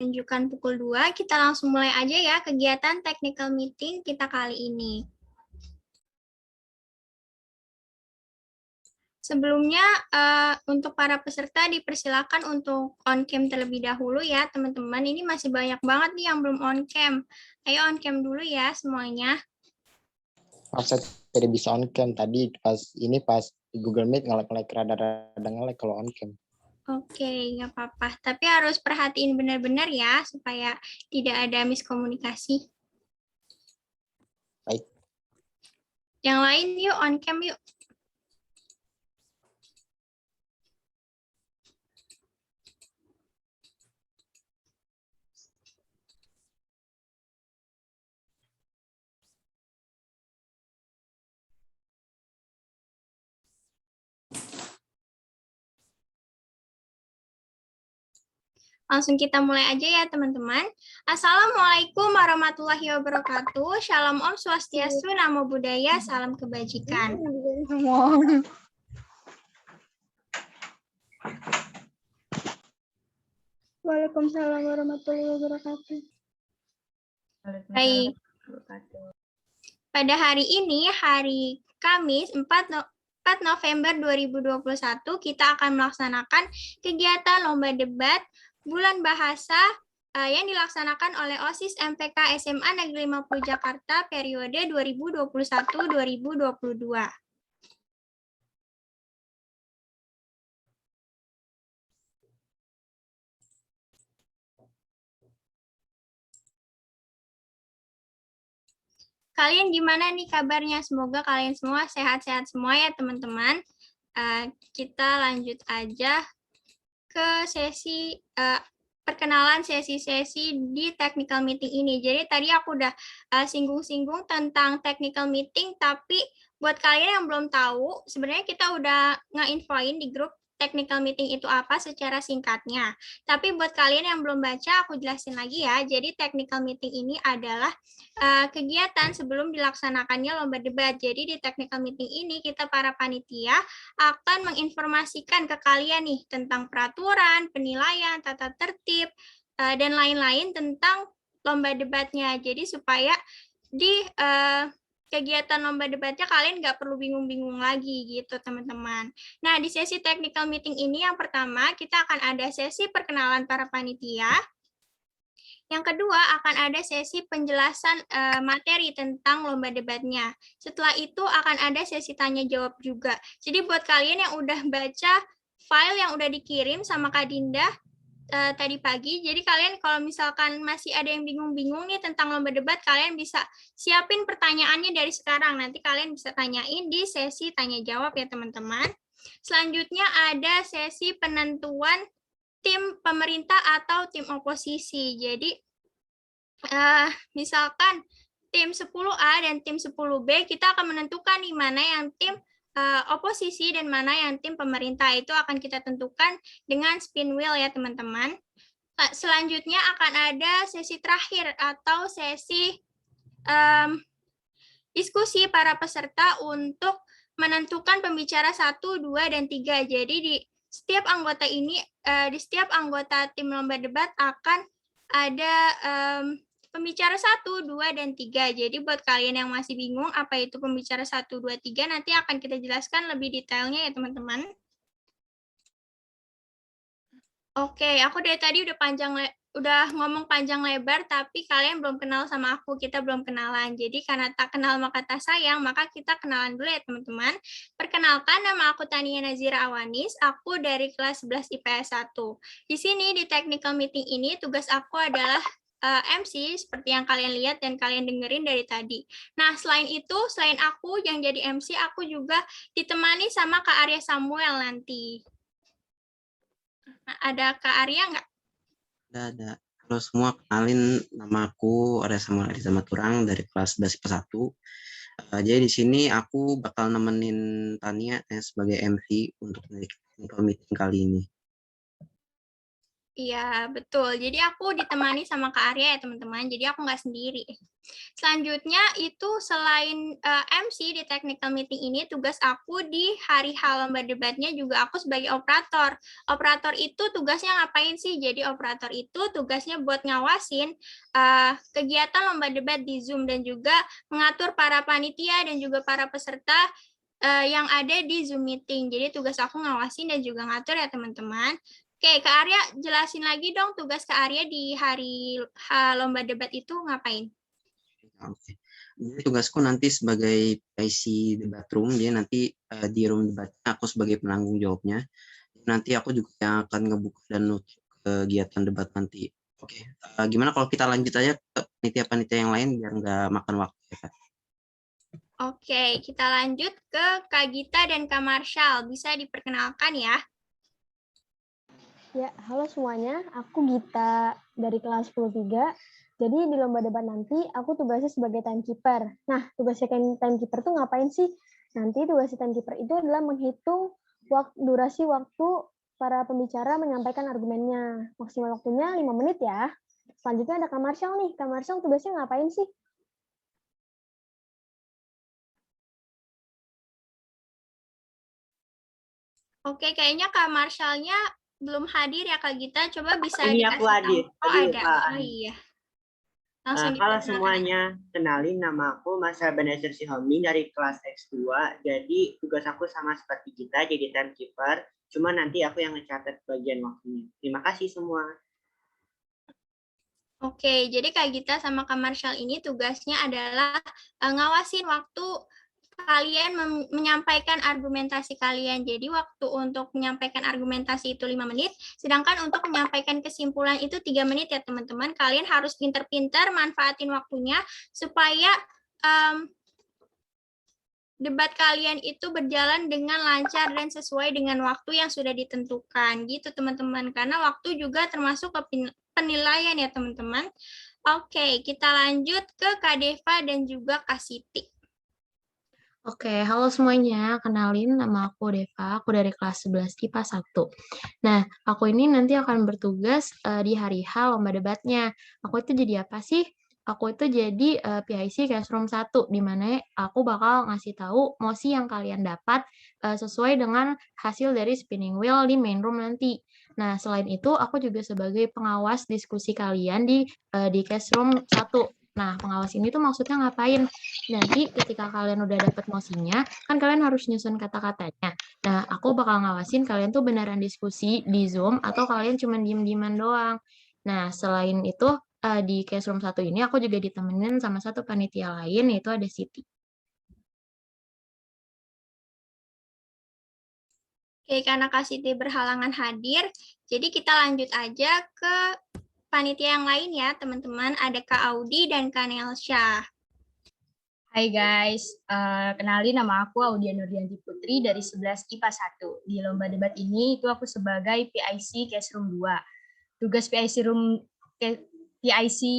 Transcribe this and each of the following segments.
Tunjukkan pukul 2, kita langsung mulai aja ya kegiatan technical meeting kita kali ini. Sebelumnya, untuk para peserta dipersilakan untuk on-cam terlebih dahulu ya, teman-teman. Ini masih banyak banget nih yang belum on-cam. Ayo on-cam dulu ya semuanya. Maaf, saya tidak bisa on-cam. Tadi pas di Google Meet ngelek-ngelek rada-rada ngelek kalau on-cam. Oke, nggak apa-apa. Tapi harus perhatiin benar-benar ya, supaya tidak ada miskomunikasi. Baik. Yang lain yuk, on-cam yuk. Langsung kita mulai aja ya teman-teman. Assalamualaikum warahmatullahi wabarakatuh. Shalom Om Swastiastu, Namo Buddhaya, salam kebajikan. Waalaikumsalam warahmatullahi wabarakatuh. Baik. Pada hari ini, hari Kamis 4 November 2021, kita akan melaksanakan kegiatan lomba debat bulan bahasa yang dilaksanakan oleh OSIS MPK SMA Negeri 50 Jakarta periode 2021-2022. Kalian gimana nih kabarnya? Semoga kalian semua sehat-sehat semua ya teman-teman. Kita lanjut aja ke sesi perkenalan sesi-sesi di technical meeting ini. Jadi tadi aku udah singgung-singgung tentang technical meeting, tapi buat kalian yang belum tahu, sebenarnya kita udah nge-infoin di grup technical meeting itu apa secara singkatnya. Tapi buat kalian yang belum baca, aku jelasin lagi ya. Jadi technical meeting ini adalah kegiatan sebelum dilaksanakannya lomba debat. Jadi di technical meeting ini kita para panitia akan menginformasikan ke kalian nih tentang peraturan, penilaian, tata tertib, dan lain-lain tentang lomba debatnya. Jadi supaya di kegiatan lomba debatnya kalian nggak perlu bingung-bingung lagi gitu teman-teman. Nah di sesi technical meeting ini yang pertama kita akan ada sesi perkenalan para panitia. Yang kedua akan ada sesi penjelasan materi tentang lomba debatnya. Setelah itu akan ada sesi tanya jawab juga. Jadi buat kalian yang udah baca file yang udah dikirim sama Kak Dinda tadi pagi, jadi kalian kalau misalkan masih ada yang bingung-bingung nih tentang lomba debat, kalian bisa siapin pertanyaannya dari sekarang. Nanti kalian bisa tanyain di sesi tanya jawab ya teman-teman. Selanjutnya ada sesi penentuan tim pemerintah atau tim oposisi. Jadi misalkan tim 10A dan tim 10B, kita akan menentukan nih mana yang tim oposisi dan mana yang tim pemerintah. Itu akan kita tentukan dengan spin wheel ya teman-teman. Selanjutnya akan ada sesi terakhir atau sesi diskusi para peserta untuk menentukan pembicara 1, 2, dan 3. Jadi di setiap anggota ini, di setiap anggota tim lomba debat akan ada pembicara 1, 2, dan 3. Jadi buat kalian yang masih bingung apa itu pembicara 1, 2, 3, nanti akan kita jelaskan lebih detailnya ya teman-teman. Oke, aku dari tadi udah ngomong panjang lebar, tapi kalian belum kenal sama aku, kita belum kenalan. Jadi karena tak kenal maka tak sayang, maka kita kenalan dulu ya teman-teman. Perkenalkan, nama aku Tania Nazira Awanis, aku dari kelas 11 IPS 1. Di sini di technical meeting ini tugas aku adalah MC seperti yang kalian lihat dan kalian dengerin dari tadi. Nah, selain itu, selain aku yang jadi MC, aku juga ditemani sama Kak Arya Samuel nanti. Nah, ada Kak Arya nggak? Ada. Halo semua, kenalin nama aku Arya Samuel Ariza Maturang dari kelas 11 IPS 1. Jadi di sini aku bakal nemenin Tania sebagai MC untuk technical meeting kali ini. Iya, betul. Jadi aku ditemani sama Kak Arya ya, teman-teman. Jadi aku nggak sendiri. Selanjutnya itu selain MC di technical meeting ini, tugas aku di hari H lomba debatnya juga aku sebagai operator. Operator itu tugasnya ngapain sih? Jadi operator itu tugasnya buat ngawasin kegiatan lomba debat di Zoom dan juga mengatur para panitia dan juga para peserta yang ada di Zoom meeting. Jadi tugas aku ngawasin dan juga ngatur ya teman-teman. Oke, Kak Arya jelasin lagi dong tugas Kak Arya di hari H lomba debat itu ngapain? Oke. Jadi tugasku nanti sebagai IC debat room, dia nanti di room debatnya aku sebagai penanggung jawabnya. Nanti aku juga yang akan ngebuka dan nutup kegiatan debat nanti. Oke, gimana kalau kita lanjut aja ke panitia-panitia yang lain biar nggak makan waktu ya, Kak? Oke, kita lanjut ke Kak Gita dan Kak Marshall. Bisa diperkenalkan ya? Ya, halo semuanya. Aku Gita dari kelas 10-3. Jadi di lomba debat nanti aku tugasnya sebagai timekeeper. Nah, tugasnya timekeeper tuh ngapain sih? Nanti tugasnya timekeeper itu adalah menghitung durasi waktu para pembicara menyampaikan argumennya. Maksimal waktunya 5 menit ya. Selanjutnya ada Kak Marshall nih. Kak Marshall tugasnya ngapain sih? Oke, kayaknya Kak Marshall-nya belum hadir ya Kak Gita. Coba bisa Ini dikasih aku hadir. tahu. Oh, Tadi ada. lupa. Oh iya. Langsung Halo diperkenalkan. semuanya, kenalin nama aku Mas Ebenezer Sihomi dari kelas X2. Jadi tugas aku sama seperti kita jadi timekeeper. Cuma nanti aku yang ngecatat bagian waktunya. Terima kasih semua. Oke, jadi Kak Gita sama Kak Marshall ini tugasnya adalah ngawasin waktu kalian menyampaikan argumentasi kalian. Jadi waktu untuk menyampaikan argumentasi itu 5 menit, sedangkan untuk menyampaikan kesimpulan itu 3 menit ya teman-teman. Kalian harus pintar-pintar manfaatin waktunya supaya debat kalian itu berjalan dengan lancar dan sesuai dengan waktu yang sudah ditentukan. Gitu teman-teman, karena waktu juga termasuk penilaian ya teman-teman. Oke, kita lanjut ke Kak Deva dan juga Kak Siti. Oke, halo semuanya. Kenalin, nama aku Deva. Aku dari kelas 11 IPA 1. Nah, aku ini nanti akan bertugas di hari H lomba debatnya. Aku itu jadi apa sih? Aku itu jadi PIC Classroom 1, di mana aku bakal ngasih tahu mosi yang kalian dapat sesuai dengan hasil dari spinning wheel di main room nanti. Nah, selain itu, aku juga sebagai pengawas diskusi kalian di Classroom 1. Nah, pengawas ini tuh maksudnya ngapain? Nanti ketika kalian udah dapet mosinya, kan kalian harus nyusun kata-katanya. Nah, aku bakal ngawasin kalian tuh beneran diskusi di Zoom atau kalian cuma diem-dieman doang. Nah, selain itu, di case room 1 ini aku juga ditemenin sama satu panitia lain, yaitu ada Siti. Oke, karena Kak Siti berhalangan hadir, jadi kita lanjut aja ke panitia yang lain ya, teman-teman. Ada Kak Audi dan Kak Nelsya. Hai guys, kenalin nama aku Audia Nurdianti Putri dari 11 IPA 1. Di lomba debat ini itu aku sebagai PIC Case Room 2. Tugas PIC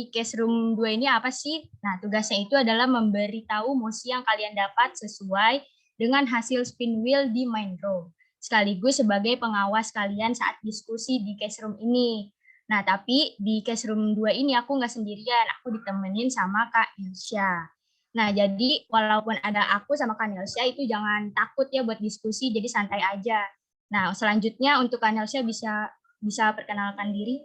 Case Room 2 ini apa sih? Nah, tugasnya itu adalah memberitahu mosi yang kalian dapat sesuai dengan hasil spin wheel di main room, sekaligus sebagai pengawas kalian saat diskusi di Case Room ini. Nah, tapi di Case Room 2 ini aku nggak sendirian, aku ditemenin sama Kak Nelsya. Nah, jadi walaupun ada aku sama Kak Nelsya itu jangan takut ya buat diskusi, jadi santai aja. Nah, selanjutnya untuk Kak Nelsya bisa perkenalkan diri.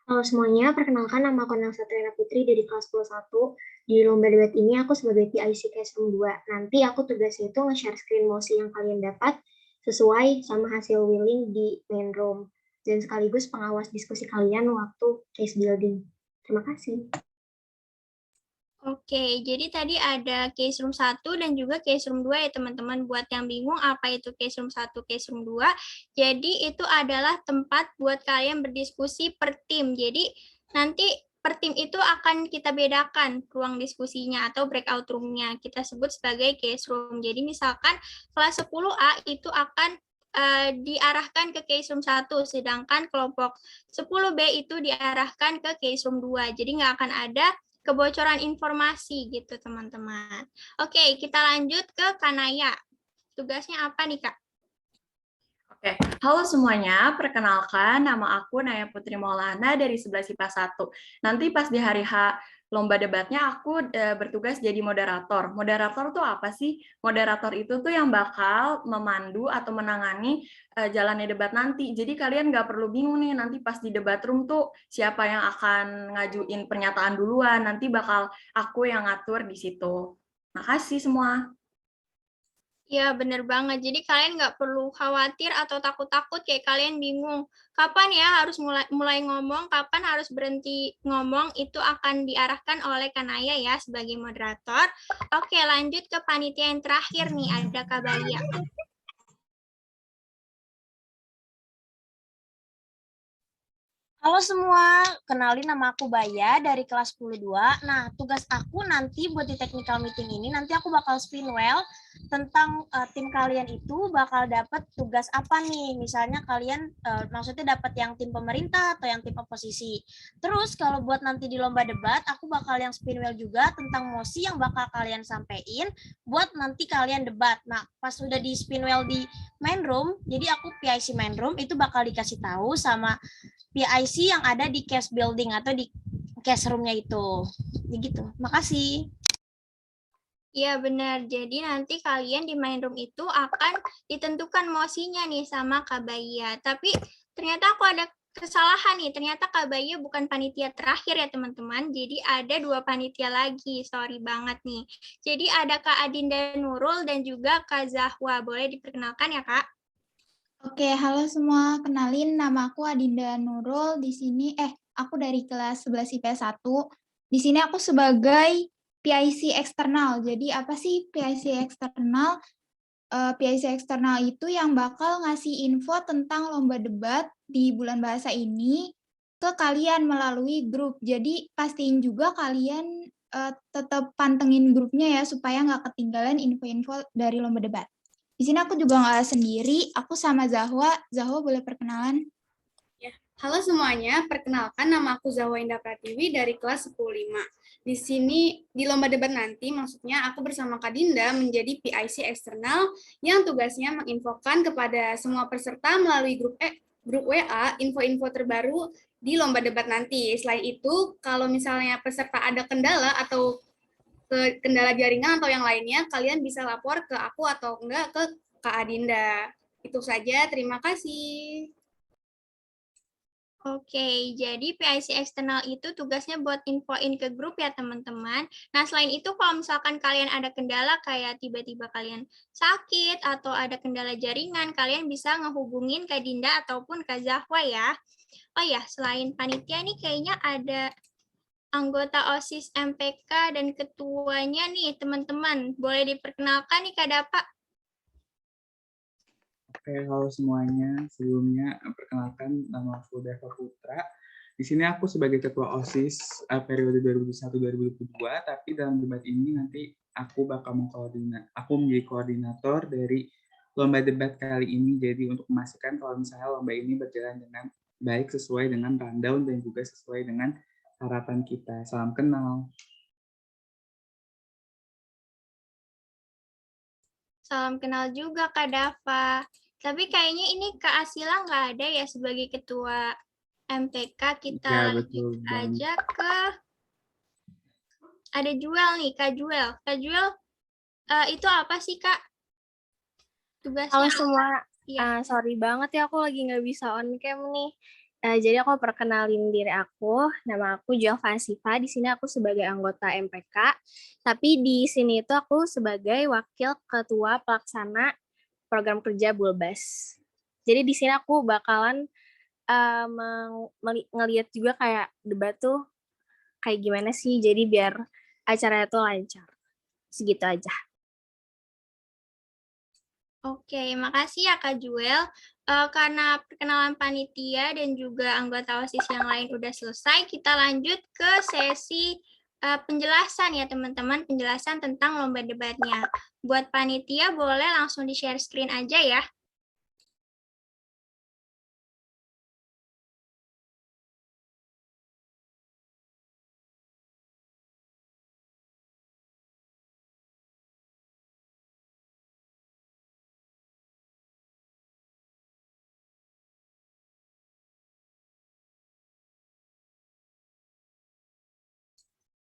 Halo semuanya, perkenalkan nama aku Nelsya Triana Putri dari kelas 11. Di lomba debat ini aku sebagai PIC Case Room 2. Nanti aku tugasnya itu nge-share screen mosi yang kalian dapat sesuai sama hasil wheeling di main room. Dan sekaligus pengawas diskusi kalian waktu case building. Terima kasih. Oke, jadi tadi ada case room 1 dan juga case room 2 ya teman-teman. Buat yang bingung apa itu case room 1, case room 2. Jadi itu adalah tempat buat kalian berdiskusi per tim. Jadi nanti per tim itu akan kita bedakan ruang diskusinya atau breakout room-nya. Kita sebut sebagai case room. Jadi misalkan kelas 10A itu akan diarahkan ke case room 1, sedangkan kelompok 10B itu diarahkan ke case room 2. Jadi nggak akan ada kebocoran informasi gitu teman-teman. Oke, kita lanjut ke Kanaya. Tugasnya apa nih Kak? Oke, halo semuanya. Perkenalkan, nama aku Naya Putri Maulana dari 11 IPA 1. Nanti pas di hari H lomba debatnya aku bertugas jadi moderator. Moderator tuh apa sih? Moderator itu tuh yang bakal memandu atau menangani jalannya debat nanti. Jadi kalian nggak perlu bingung nih nanti pas di debat room tuh siapa yang akan ngajuin pernyataan duluan. Nanti bakal aku yang ngatur di situ. Makasih semua. Ya, bener banget. Jadi kalian nggak perlu khawatir atau takut-takut kayak kalian bingung. Kapan ya harus mulai ngomong, kapan harus berhenti ngomong, itu akan diarahkan oleh Kanaya ya sebagai moderator. Oke, lanjut ke panitia yang terakhir nih, ada Kak Balia. Halo semua, kenalin nama aku Baya dari kelas 102. Nah, tugas aku nanti buat di technical meeting ini, nanti aku bakal spin well tentang tim kalian itu bakal dapat tugas apa nih. Misalnya kalian maksudnya dapat yang tim pemerintah atau yang tim oposisi. Terus kalau buat nanti di lomba debat, aku bakal yang spin well juga tentang mosi yang bakal kalian sampein buat nanti kalian debat. Nah, pas udah di spin well di main room, jadi aku PIC main room itu bakal dikasih tahu sama PIC yang ada di case building atau di case room-nya itu. Begitu. Makasih. Iya benar. Jadi nanti kalian di main room itu akan ditentukan mosinya nih sama Kak Baya. Tapi ternyata aku ada kesalahan nih. Ternyata Kak Baya bukan panitia terakhir ya teman-teman. Jadi ada 2 panitia lagi. Sorry banget nih. Jadi ada Kak Adinda Nurul dan juga Kak Zahwa. Boleh diperkenalkan ya Kak? Oke, halo semua. Kenalin nama aku Adinda Nurul. Di sini aku dari kelas 11 IPS 1. Di sini aku sebagai PIC eksternal. Jadi apa sih PIC eksternal? PIC eksternal itu yang bakal ngasih info tentang lomba debat di bulan bahasa ini ke kalian melalui grup. Jadi pastiin juga kalian tetap pantengin grupnya ya supaya nggak ketinggalan info-info dari lomba debat. Di sini aku juga nggak sendiri, aku sama Zahwa. Zahwa boleh perkenalan? Ya. Halo semuanya, perkenalkan nama aku Zahwa Indah Pratiwi dari kelas 105. Di sini, di lomba debat nanti, maksudnya aku bersama Kak Dinda menjadi PIC eksternal yang tugasnya menginfokan kepada semua peserta melalui grup WA info-info terbaru di lomba debat nanti. Selain itu, kalau misalnya peserta ada kendala atau kendala jaringan atau yang lainnya, kalian bisa lapor ke aku atau enggak ke Kak Adinda. Itu saja, terima kasih. Oke, jadi PIC eksternal itu tugasnya buat infoin ke grup ya teman-teman. Nah, selain itu kalau misalkan kalian ada kendala kayak tiba-tiba kalian sakit atau ada kendala jaringan, kalian bisa ngehubungin Kak Dinda ataupun Kak Zahwa ya. Oh ya, selain panitia nih kayaknya ada anggota OSIS MPK dan ketuanya nih teman-teman. Boleh diperkenalkan nih Kak Dapa? Oke, halo semuanya. Sebelumnya perkenalkan nama aku Deva Putra. Di sini aku sebagai ketua OSIS periode 2021-2022, tapi dalam debat ini nanti aku bakal menjadi koordinator dari lomba debat kali ini. Jadi untuk memastikan kalau misalnya lomba ini berjalan dengan baik sesuai dengan rundown dan juga sesuai dengan harapan kita. Salam kenal. Salam kenal juga Kak Dava. Tapi kayaknya ini Kak Asila nggak ada ya sebagai ketua MPK. Kita Ya, lanjut aja ke ada Juel nih, Kak Juel. Kak Juel, itu apa sih Kak? Tugasnya Halo semua, ya. Sorry banget ya aku lagi nggak bisa on cam nih. Jadi aku perkenalin diri aku, nama aku Juel Fasifa. Di sini aku sebagai anggota MPK, tapi di sini itu aku sebagai wakil ketua pelaksana program kerja Bulbas. Jadi di sini aku bakalan ngelihat juga kayak debat tuh kayak gimana sih, jadi biar acaranya tuh lancar. Segitu aja. Oke, makasih ya Kak Juel. Karena perkenalan panitia dan juga anggota OSIS yang lain udah selesai, kita lanjut ke sesi penjelasan ya teman-teman, penjelasan tentang lomba debatnya. Buat panitia boleh langsung di-share screen aja ya.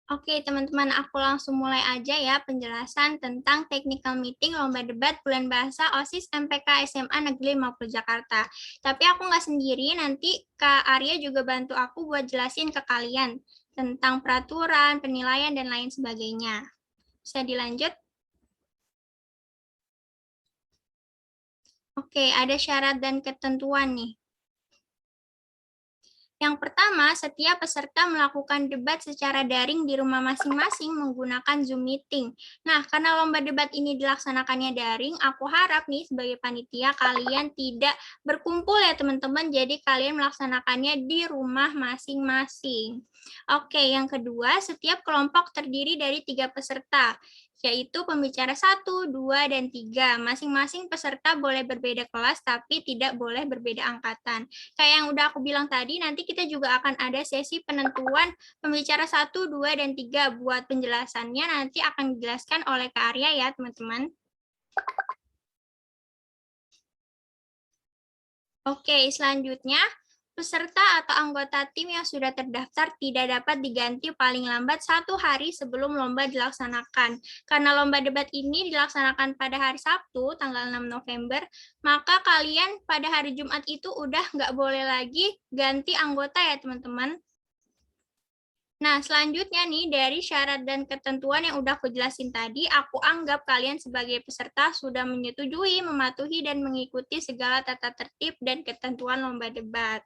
Oke, teman-teman, aku langsung mulai aja ya penjelasan tentang technical meeting lomba debat bulan bahasa OSIS MPK SMA Negeri 50 Jakarta. Tapi aku nggak sendiri, nanti Kak Arya juga bantu aku buat jelasin ke kalian tentang peraturan, penilaian, dan lain sebagainya. Bisa dilanjut? Oke, ada syarat dan ketentuan nih. Yang pertama, setiap peserta melakukan debat secara daring di rumah masing-masing menggunakan Zoom meeting. Nah, karena lomba debat ini dilaksanakannya daring, aku harap nih sebagai panitia kalian tidak berkumpul ya teman-teman, jadi kalian melaksanakannya di rumah masing-masing. Oke, yang kedua, setiap kelompok terdiri dari 3 peserta, yaitu pembicara 1, 2, dan 3. Masing-masing peserta boleh berbeda kelas, tapi tidak boleh berbeda angkatan. Kayak yang udah aku bilang tadi, nanti kita juga akan ada sesi penentuan pembicara 1, 2, dan 3. Buat penjelasannya nanti akan dijelaskan oleh Kak Arya ya, teman-teman. Oke, selanjutnya, peserta atau anggota tim yang sudah terdaftar tidak dapat diganti paling lambat 1 hari sebelum lomba dilaksanakan. Karena lomba debat ini dilaksanakan pada hari Sabtu, tanggal 6 November, maka kalian pada hari Jumat itu udah nggak boleh lagi ganti anggota ya teman-teman. Nah, selanjutnya nih, dari syarat dan ketentuan yang udah aku jelasin tadi, aku anggap kalian sebagai peserta sudah menyetujui, mematuhi, dan mengikuti segala tata tertib dan ketentuan lomba debat.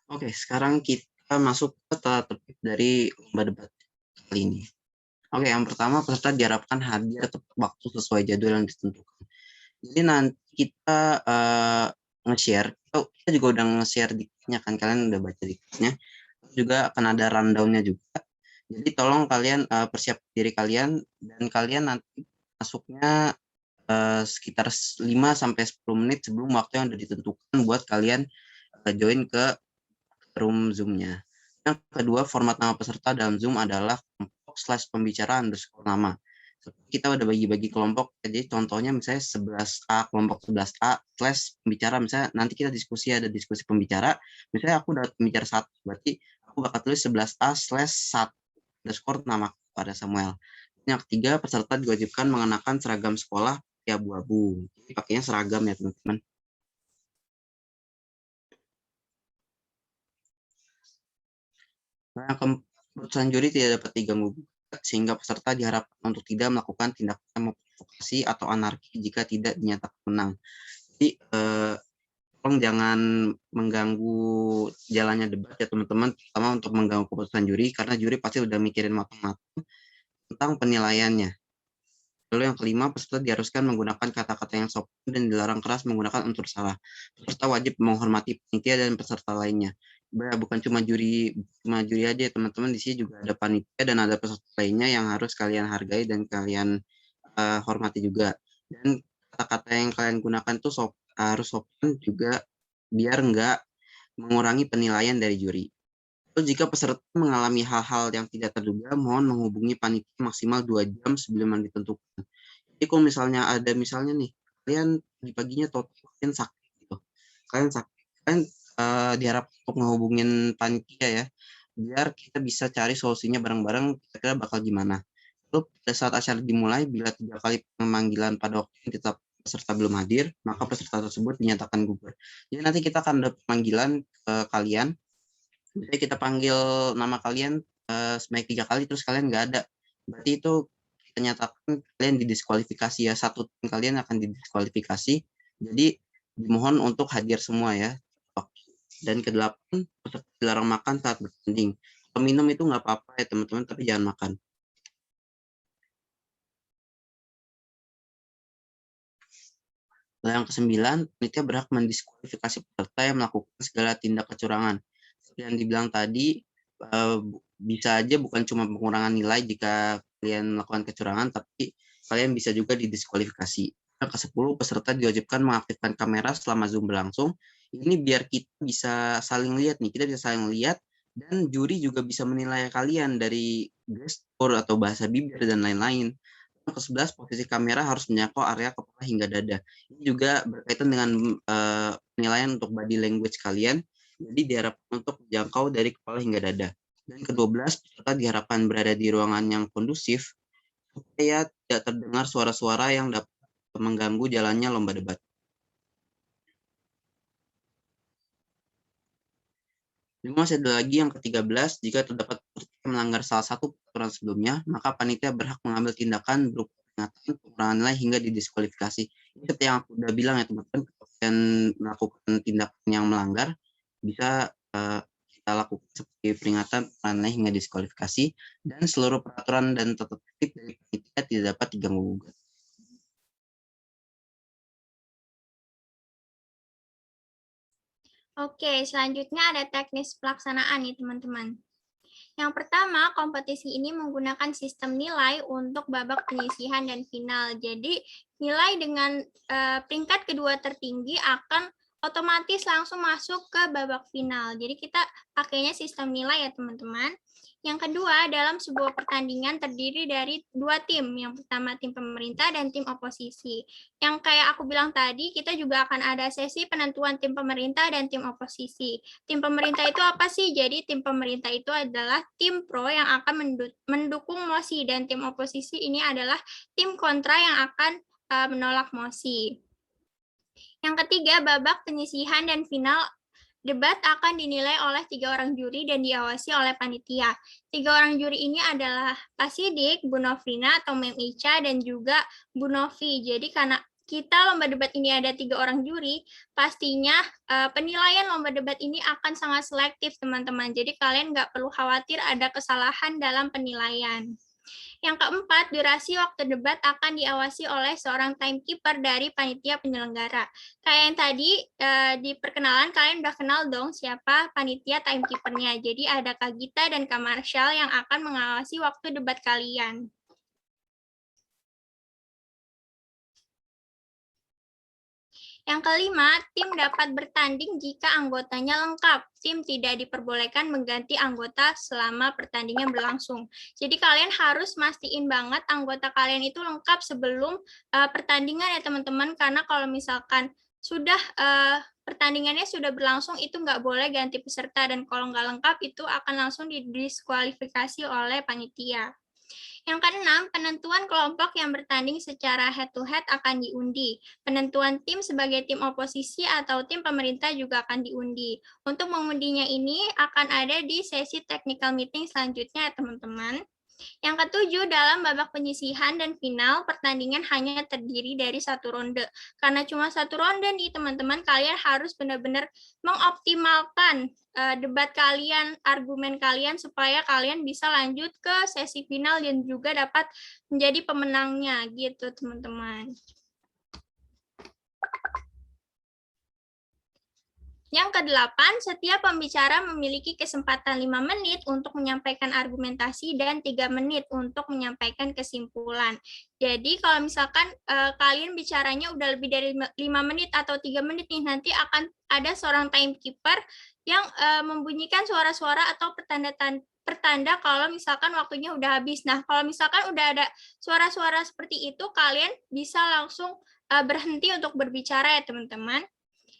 Oke, sekarang kita masuk ke tata tertib dari lomba debat kali ini. Oke, yang pertama peserta diharapkan hadir tepat waktu sesuai jadwal yang ditentukan. Jadi nanti kita nge-share, kita juga udah nge-share dikitnya kan, kalian udah baca dikitnya. Juga akan ada rundown-nya juga. Jadi tolong kalian persiapkan diri kalian, dan kalian nanti masuknya sekitar 5-10 menit sebelum waktu yang udah ditentukan buat kalian join ke room Zoom-nya. Yang kedua, format nama peserta dalam Zoom adalah kelompok/pembicara_nama. Kita udah bagi-bagi kelompok, jadi contohnya misalnya 11A, kelompok 11A /pembicara, misalnya nanti kita diskusi, ada diskusi pembicara, misalnya aku udah pembicara 1, berarti aku bakal tulis 11A/1_nama pada Samuel. Yang ketiga, peserta diwajibkan mengenakan seragam sekolah abu-abu. Jadi pakainya seragam ya teman-teman. Nah, keputusan juri tidak dapat diganggu, sehingga peserta diharapkan untuk tidak melakukan tindakan provokasi atau anarki jika tidak dinyatakan menang. Jadi tolong jangan mengganggu jalannya debat ya teman-teman, terutama untuk mengganggu keputusan juri, karena juri pasti udah mikirin matang-matang tentang penilaiannya. Lalu yang kelima, peserta diharuskan menggunakan kata-kata yang sopan dan dilarang keras menggunakan unsur salah. Peserta wajib menghormati panitia dan peserta lainnya. Bukan cuma juri aja ya teman-teman, di sini juga ada panitia dan ada peserta lainnya yang harus kalian hargai dan kalian hormati juga. Dan kata-kata yang kalian gunakan tuh harus sopan juga, biar nggak mengurangi penilaian dari juri. Lalu jika peserta mengalami hal-hal yang tidak terduga, mohon menghubungi panitia maksimal 2 jam sebelum yang ditentukan. Jadi kalau misalnya nih, kalian di paginya kalian sakit gitu. Kalian diharap untuk menghubungin panitia ya, biar kita bisa cari solusinya bareng-bareng, kira-kira bakal gimana. Lalu pada saat acara dimulai, bila 3 kali pemanggilan pada waktu yang tetap peserta belum hadir, maka peserta tersebut dinyatakan gugur. Jadi nanti kita akan ada pemanggilan ke kalian. Jadi kita panggil nama kalian sebanyak 3 kali, terus kalian nggak ada. Berarti itu kita nyatakan kalian didiskualifikasi ya, 1 tim kalian akan didiskualifikasi. Jadi dimohon untuk hadir semua ya. Dan ke-8, peserta dilarang makan saat bertanding. Kalau minum itu nggak apa-apa ya teman-teman, tapi jangan makan. Lalu yang ke-9, panitia berhak mendiskualifikasi peserta yang melakukan segala tindak kecurangan. Seperti yang dibilang tadi, bisa aja bukan cuma pengurangan nilai jika kalian melakukan kecurangan, tapi kalian bisa juga didiskualifikasi. Yang ke-10, peserta diwajibkan mengaktifkan kamera selama Zoom berlangsung. Ini biar kita bisa saling lihat nih, dan juri juga bisa menilai kalian dari gestur atau bahasa bibir dan lain-lain. Yang ke-11, posisi kamera harus menjangkau area kepala hingga dada. Ini juga berkaitan dengan penilaian untuk body language kalian. jadi diharapkan untuk menjangkau dari kepala hingga dada. Dan ke-12, peserta diharapkan berada di ruangan yang kondusif supaya tidak terdengar suara-suara yang dapat mengganggu jalannya lomba debat. Dan masih ada lagi yang ke-13, jika terdapat peserta yang melanggar salah satu peraturan sebelumnya, maka panitia berhak mengambil tindakan berupa peringatan, pengurangan nilai hingga didiskualifikasi. Ini seperti yang aku udah bilang ya teman-teman, kalau kalian melakukan tindakan yang melanggar, bisa kita lakukan seperti peringatan, pengurangan nilai hingga diskualifikasi, dan seluruh peraturan dan tata tertib dari panitia tidak dapat diganggu-gugat. Oke, selanjutnya ada teknis pelaksanaan nih teman-teman. Yang pertama, kompetisi ini menggunakan sistem nilai untuk babak penyisihan dan final. Jadi, nilai dengan peringkat kedua tertinggi akan otomatis langsung masuk ke babak final. Jadi, kita pakainya sistem nilai ya teman-teman. Yang kedua, dalam sebuah pertandingan terdiri dari dua tim. Yang pertama tim pemerintah dan tim oposisi. Yang kayak aku bilang tadi, kita juga akan ada sesi penentuan tim pemerintah dan tim oposisi. Tim pemerintah itu apa sih? Jadi tim pemerintah itu adalah tim pro yang akan mendukung mosi, dan tim oposisi ini adalah tim kontra yang akan menolak mosi. Yang ketiga, babak penyisihan dan final debat akan dinilai oleh 3 orang juri dan diawasi oleh panitia. 3 orang juri ini adalah Pak Sidik, Bu Nofrina atau Mem Ica, dan juga Bu Novi. Jadi karena kita lomba debat ini ada 3 orang juri, pastinya penilaian lomba debat ini akan sangat selektif, teman-teman. Jadi kalian nggak perlu khawatir ada kesalahan dalam penilaian. Yang keempat, durasi waktu debat akan diawasi oleh seorang timekeeper dari panitia penyelenggara. Kayak yang tadi di perkenalan, kalian udah kenal dong siapa panitia timekeepernya. Jadi ada Kak Gita dan Kak Marshall yang akan mengawasi waktu debat kalian. Yang kelima, tim dapat bertanding jika anggotanya lengkap. Tim tidak diperbolehkan mengganti anggota selama pertandingan berlangsung. Jadi kalian harus mastiin banget anggota kalian itu lengkap sebelum pertandingan ya teman-teman. Karena kalau misalkan sudah pertandingannya sudah berlangsung, itu nggak boleh ganti peserta. Dan kalau nggak lengkap, itu akan langsung didiskualifikasi oleh panitia. Yang keenam, penentuan kelompok yang bertanding secara head-to-head akan diundi. Penentuan tim sebagai tim oposisi atau tim pemerintah juga akan diundi. Untuk mengundinya ini akan ada di sesi technical meeting selanjutnya, teman-teman. Yang ketujuh, dalam babak penyisihan dan final, pertandingan hanya terdiri dari 1 ronde. Karena cuma 1 ronde nih, teman-teman, kalian harus benar-benar mengoptimalkan debat kalian, argumen kalian, supaya kalian bisa lanjut ke sesi final dan juga dapat menjadi pemenangnya, gitu, teman-teman. Yang kedelapan, setiap pembicara memiliki kesempatan 5 menit untuk menyampaikan argumentasi dan 3 menit untuk menyampaikan kesimpulan. Jadi kalau misalkan kalian bicaranya udah lebih dari 5 menit atau 3 menit nih, nanti akan ada seorang timekeeper yang membunyikan suara-suara atau pertanda kalau misalkan waktunya udah habis. Nah, kalau misalkan udah ada suara-suara seperti itu, kalian bisa langsung berhenti untuk berbicara ya teman-teman.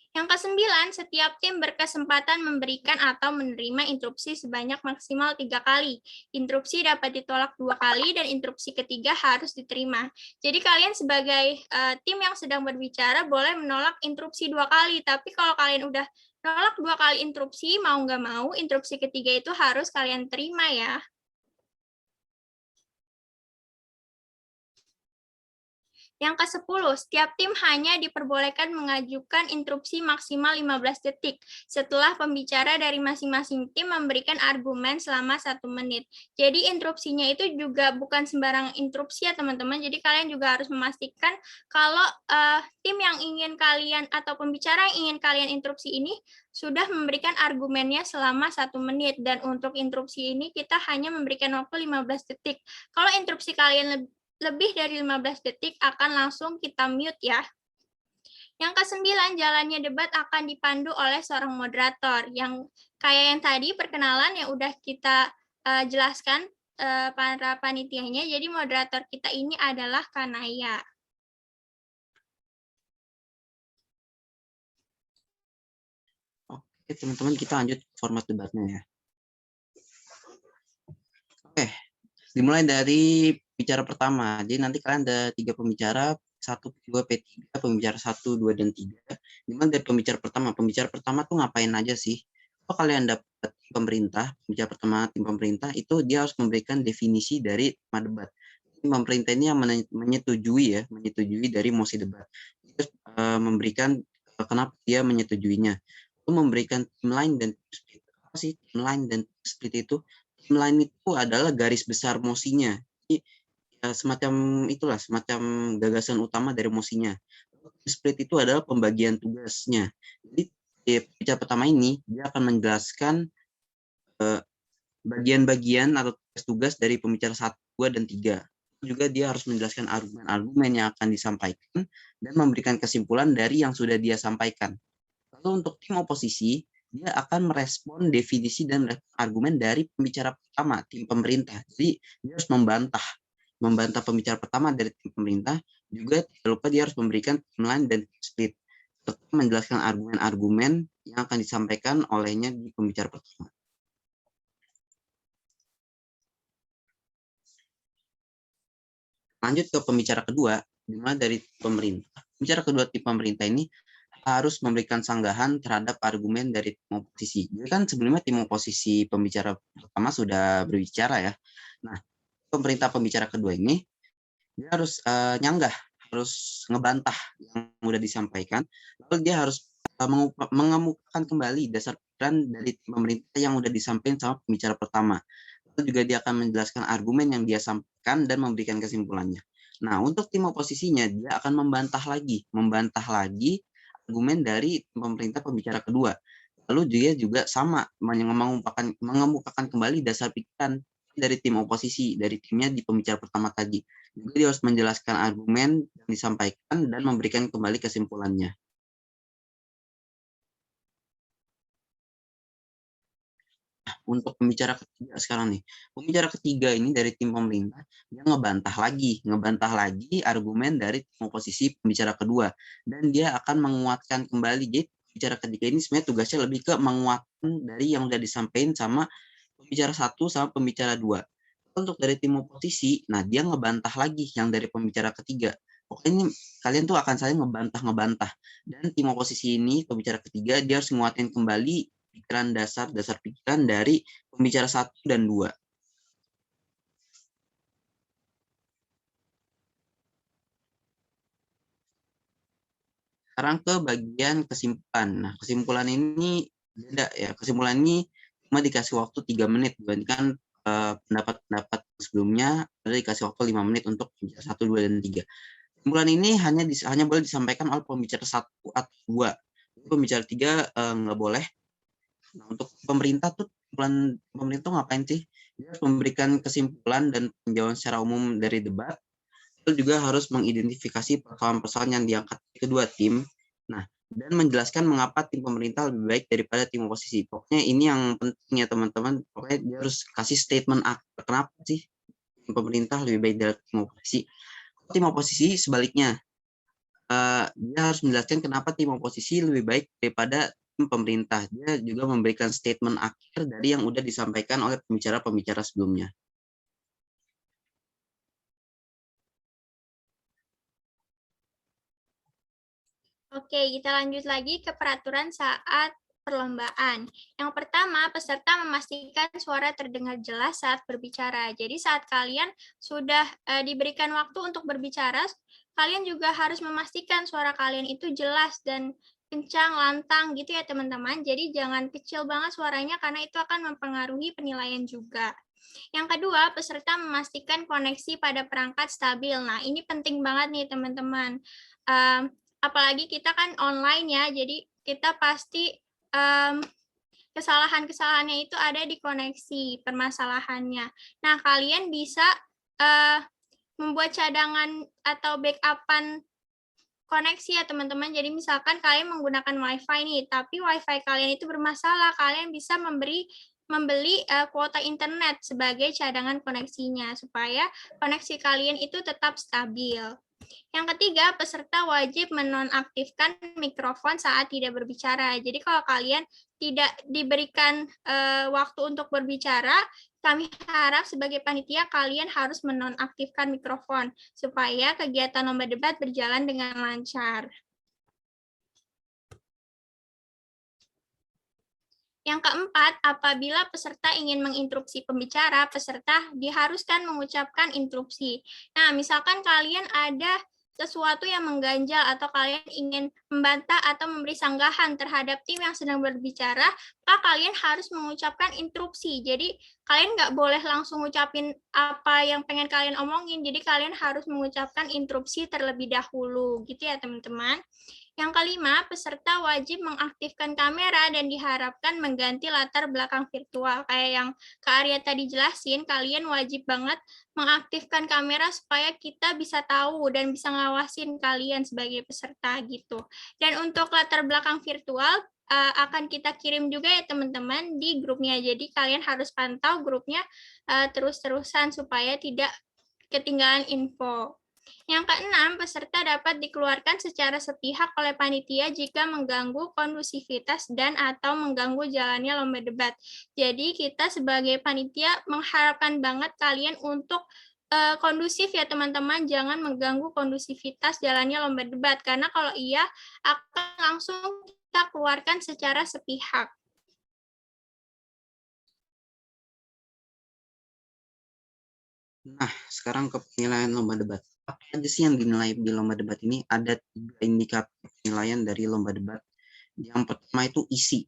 Yang ke-9, setiap tim berkesempatan memberikan atau menerima interupsi sebanyak maksimal 3 kali. Interupsi dapat ditolak 2 kali dan interupsi ketiga harus diterima. Jadi kalian sebagai tim yang sedang berbicara boleh menolak interupsi 2 kali, tapi kalau kalian udah nolak 2 kali interupsi, mau nggak mau, interupsi ketiga itu harus kalian terima ya. Yang ke-10, setiap tim hanya diperbolehkan mengajukan interupsi maksimal 15 detik setelah pembicara dari masing-masing tim memberikan argumen selama 1 menit. Jadi interupsinya itu juga bukan sembarang interupsi ya teman-teman, jadi kalian juga harus memastikan kalau tim yang ingin kalian atau pembicara yang ingin kalian interupsi ini sudah memberikan argumennya selama 1 menit, dan untuk interupsi ini kita hanya memberikan waktu 15 detik. Kalau interupsi kalian lebih dari 15 detik akan langsung kita mute ya. Yang ke-9, jalannya debat akan dipandu oleh seorang moderator yang kayak yang tadi perkenalan yang udah kita jelaskan para panitianya. Jadi moderator kita ini adalah Kanaya. Oke, teman-teman, kita lanjut format debatnya ya. Oke, dimulai dari bicara pertama. Jadi nanti kalian ada 3 pembicara, 1, P2, P3, pembicara 1, 2, dan 3. Dimulai dari pembicara pertama. Pembicara pertama tuh ngapain aja sih? Kalau kalian dapat pemerintah, pembicara pertama tim pemerintah, itu dia harus memberikan definisi dari tema debat. Tim pemerintah ini yang menyetujui dari mosi debat. Terus memberikan kenapa dia menyetujuinya. Itu memberikan timeline dan split. Apa sih timeline dan split itu? Timeline itu adalah garis besar mosinya. Jadi, semacam gagasan utama dari mosinya. Split itu adalah pembagian tugasnya. Jadi di pembicara pertama ini dia akan menjelaskan bagian-bagian atau tugas-tugas dari pembicara 1, 2, dan 3. Juga dia harus menjelaskan argumen-argumen yang akan disampaikan dan memberikan kesimpulan dari yang sudah dia sampaikan. Lalu untuk tim oposisi, dia akan merespon definisi dan argumen dari pembicara pertama, tim pemerintah. Jadi dia harus membantah pembicara pertama dari tim pemerintah. Juga tidak lupa dia harus memberikan timeline dan split, serta menjelaskan argumen-argumen yang akan disampaikan olehnya di pembicara pertama. Lanjut ke pembicara kedua, dimana dari pemerintah. Pembicara kedua tim pemerintah ini harus memberikan sanggahan terhadap argumen dari tim oposisi. Jadi kan sebelumnya tim oposisi pembicara pertama sudah berbicara ya. Nah, pemerintah pembicara kedua ini dia harus nyanggah, harus ngebantah yang sudah disampaikan. Lalu dia harus mengemukakan kembali dasar pikiran dari tim pemerintah yang sudah disampaikan sama pembicara pertama. Lalu juga dia akan menjelaskan argumen yang dia sampaikan dan memberikan kesimpulannya. Nah, untuk tim oposisinya dia akan membantah lagi argumen dari pemerintah pembicara kedua. Lalu dia juga sama mengemukakan kembali dasar pikiran dari tim oposisi, dari timnya di pembicara pertama tadi. Juga dia harus menjelaskan argumen yang disampaikan dan memberikan kembali kesimpulannya. Untuk pembicara ketiga sekarang nih. Pembicara ketiga ini dari tim pemerintah, dia ngebantah lagi argumen dari tim oposisi pembicara kedua. Dan dia akan menguatkan kembali. Jadi pembicara ketiga ini sebenarnya tugasnya lebih ke menguatkan dari yang sudah disampaikan sama pembicara 1 sama pembicara 2. Untuk dari tim oposisi, nah dia ngebantah lagi yang dari pembicara ketiga. Pokoknya ini kalian tuh akan saling ngebantah. Dan tim oposisi ini, pembicara ketiga, dia harus menguatkan kembali pikiran dasar pikiran dari pembicara 1 dan 2. Sekarang ke bagian kesimpulan. Nah, kesimpulan ini beda ya. Kesimpulan ini cuma dikasih waktu 3 menit dibandingkan pendapat-pendapat sebelumnya ada dikasih waktu 5 menit untuk pembicara 1, 2, dan 3. Kesimpulan ini hanya boleh disampaikan oleh pembicara 1 atau 2. Pembicara 3 nggak boleh. Nah, untuk pemerintah ngapain sih? Dia harus memberikan kesimpulan dan penjawab secara umum dari debat. Itu juga harus mengidentifikasi persoalan-persoalan yang diangkat kedua tim. Nah, dan menjelaskan mengapa tim pemerintah lebih baik daripada tim oposisi. Pokoknya ini yang penting ya teman-teman. Pokoknya dia harus kasih statement kenapa sih tim pemerintah lebih baik dari tim oposisi. Tim oposisi sebaliknya, dia harus menjelaskan kenapa tim oposisi lebih baik daripada pemerintah. Dia juga memberikan statement akhir dari yang sudah disampaikan oleh pembicara-pembicara sebelumnya. Oke, kita lanjut lagi ke peraturan saat perlombaan. Yang pertama, peserta memastikan suara terdengar jelas saat berbicara. Jadi saat kalian sudah diberikan waktu untuk berbicara, kalian juga harus memastikan suara kalian itu jelas dan kencang, lantang gitu ya teman-teman. Jadi jangan kecil banget suaranya karena itu akan mempengaruhi penilaian juga. Yang kedua, peserta memastikan koneksi pada perangkat stabil. Nah, ini penting banget nih teman-teman. Apalagi kita kan online ya, jadi kita pasti kesalahan-kesalahannya itu ada di koneksi permasalahannya. Nah, kalian bisa membuat cadangan atau backupan koneksi ya teman-teman. Jadi misalkan kalian menggunakan WiFi nih, tapi WiFi kalian itu bermasalah, kalian bisa membeli kuota internet sebagai cadangan koneksinya supaya koneksi kalian itu tetap stabil. Yang ketiga, peserta wajib menonaktifkan mikrofon saat tidak berbicara. Jadi kalau kalian tidak diberikan waktu untuk berbicara, kami harap sebagai panitia kalian harus menonaktifkan mikrofon supaya kegiatan lomba debat berjalan dengan lancar. Yang keempat, apabila peserta ingin menginterupsi pembicara, peserta diharuskan mengucapkan interupsi. Nah, misalkan kalian ada sesuatu yang mengganjal atau kalian ingin membantah atau memberi sanggahan terhadap tim yang sedang berbicara, maka kalian harus mengucapkan interupsi. Jadi, kalian nggak boleh langsung ngucapin apa yang pengen kalian omongin, jadi kalian harus mengucapkan interupsi terlebih dahulu. Gitu ya, teman-teman. Yang kelima, peserta wajib mengaktifkan kamera dan diharapkan mengganti latar belakang virtual. Kayak yang Kak Arya tadi jelasin, kalian wajib banget mengaktifkan kamera supaya kita bisa tahu dan bisa ngawasin kalian sebagai peserta gitu. Dan untuk latar belakang virtual, akan kita kirim juga ya teman-teman di grupnya. Jadi kalian harus pantau grupnya terus-terusan supaya tidak ketinggalan info. Yang keenam, peserta dapat dikeluarkan secara sepihak oleh panitia jika mengganggu kondusivitas dan atau mengganggu jalannya lomba debat. Jadi kita sebagai panitia mengharapkan banget kalian untuk kondusif ya teman-teman, jangan mengganggu kondusivitas jalannya lomba debat, karena kalau iya akan langsung kita keluarkan secara sepihak. Nah, sekarang ke penilaian lomba debat. Apa aja sih yang dinilai di lomba debat ini? Ada 3 indikator penilaian dari lomba debat. Yang pertama itu isi.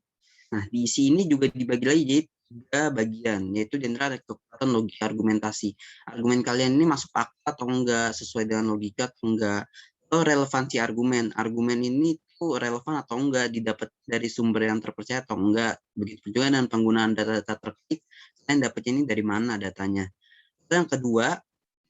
Nah, di isi ini juga dibagi lagi jadi 3 bagian, yaitu di antara kekuatan logika argumentasi. Argumen kalian ini masuk akal atau enggak, sesuai dengan logika atau enggak. Atau relevansi argumen. Argumen ini tuh relevan atau enggak, didapat dari sumber yang terpercaya atau enggak. Begitu juga dengan penggunaan data-data terkait, kalian dapatnya ini dari mana datanya. Yang kedua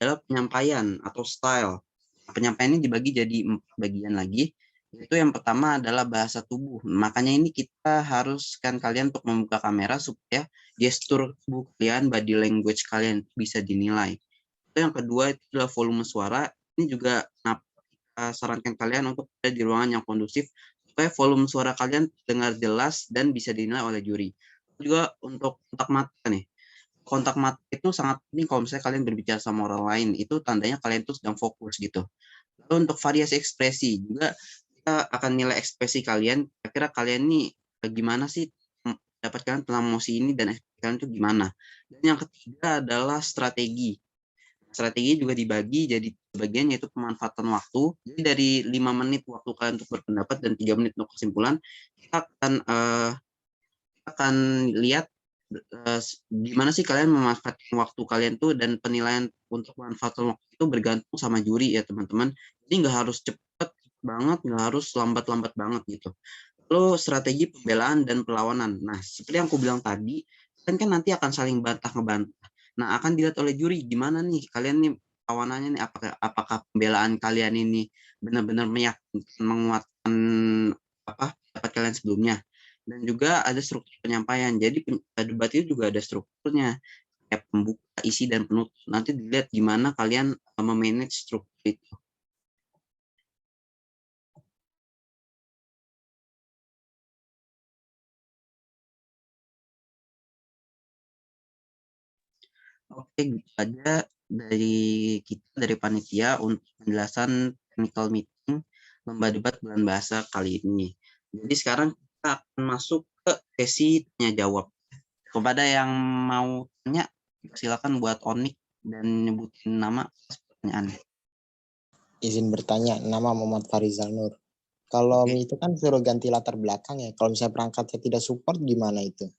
adalah penyampaian atau style. Penyampaian ini dibagi jadi 4 bagian lagi. Itu yang pertama adalah bahasa tubuh. Makanya ini kita haruskan kalian untuk membuka kamera supaya gestur tubuh kalian, body language kalian bisa dinilai. Itu yang kedua itu adalah volume suara. Ini juga kita sarankan kalian untuk berada di ruangan yang kondusif supaya volume suara kalian terdengar jelas dan bisa dinilai oleh juri. Juga untuk kontak mata nih. Kontak mata itu sangat penting kalau misalnya kalian berbicara sama orang lain, itu tandanya kalian tuh sedang fokus gitu. Lalu untuk variasi ekspresi juga kita akan nilai ekspresi kalian, kira-kira kalian nih gimana sih mendapatkan emosi ini dan ekspresi kalian tuh gimana. Dan yang ketiga adalah strategi. Strategi juga dibagi jadi bagian, yaitu pemanfaatan waktu. Jadi dari 5 menit waktu kalian untuk berpendapat dan 3 menit untuk kesimpulan, kita akan lihat gimana sih kalian memanfaatkan waktu kalian tuh, dan penilaian untuk memanfaatkan waktu itu bergantung sama juri ya teman-teman. Jadi nggak harus cepet banget, nggak harus lambat-lambat banget gitu. Lalu strategi pembelaan dan perlawanan. Nah, seperti yang aku bilang tadi, kan nanti akan saling bantah-ngebantah. Nah, akan dilihat oleh juri gimana nih kalian nih lawanannya nih, apakah pembelaan kalian ini benar-benar meyakinkan, menguatkan pendapat kalian sebelumnya. Dan juga ada struktur penyampaian. Jadi debat itu juga ada strukturnya, kayak pembuka, isi, dan penutup. Nanti dilihat gimana kalian memanage struktur itu. Oke, gitu aja dari kita, dari panitia, untuk penjelasan technical meeting lomba debat bulan bahasa kali ini. Jadi sekarang kita akan masuk ke sesi tanya jawab. Kepada yang mau tanya, silakan buat on mic dan nyebutin nama pertanyaannya. Izin bertanya, nama Muhammad Farizal Nur. Kalau itu kan suruh ganti latar belakang ya. Kalau misalnya perangkatnya tidak support, gimana itu?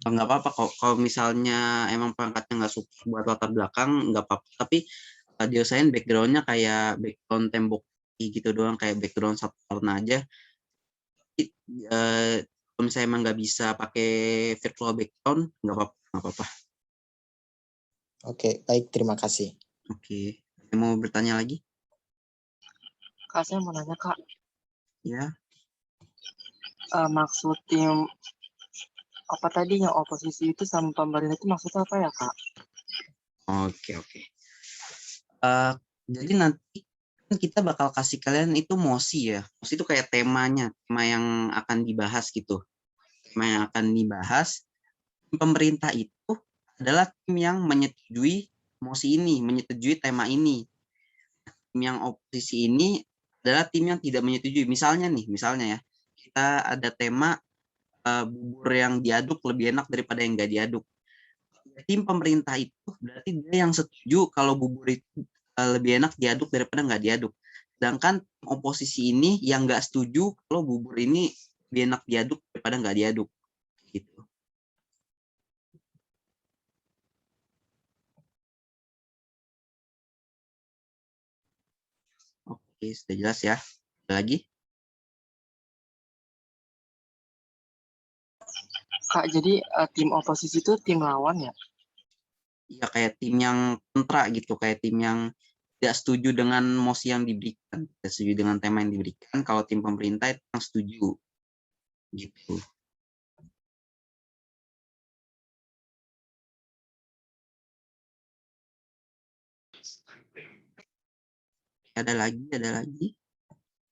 Nggak apa-apa kok. Kalau misalnya emang perangkatnya nggak support buat latar belakang, nggak apa-apa. Tapi diusahain background-nya kayak background tembok gitu doang, kayak background satu warna aja. Kalau misalnya emang nggak bisa pakai virtual background, nggak apa-apa. Oke, baik, terima kasih. Oke, mau bertanya lagi? Kak, saya mau nanya, Kak. Ya. Maksud tim apa tadi yang oposisi itu sama pemerintah itu maksudnya apa ya, Kak? Oke. Jadi nanti kan kita bakal kasih kalian itu mosi ya. Mosi itu kayak temanya, tema yang akan dibahas gitu. Tema yang akan dibahas. Pemerintah itu adalah tim yang menyetujui mosi ini, menyetujui tema ini. Tim yang oposisi ini adalah tim yang tidak menyetujui. Misalnya ya, kita ada tema bubur yang diaduk lebih enak daripada yang nggak diaduk. Tim pemerintah itu berarti dia yang setuju kalau bubur itu lebih enak diaduk daripada nggak diaduk. Sedangkan oposisi ini yang nggak setuju kalau bubur ini lebih enak diaduk daripada nggak diaduk. Gitu. Oke, sudah jelas ya. Ada lagi? Kak, jadi tim oposisi itu tim lawan ya? Iya, kayak tim yang kontra gitu, kayak tim yang tidak setuju dengan mosi yang diberikan, tidak setuju dengan tema yang diberikan. Kalau tim pemerintah itu yang setuju, gitu. Ada lagi.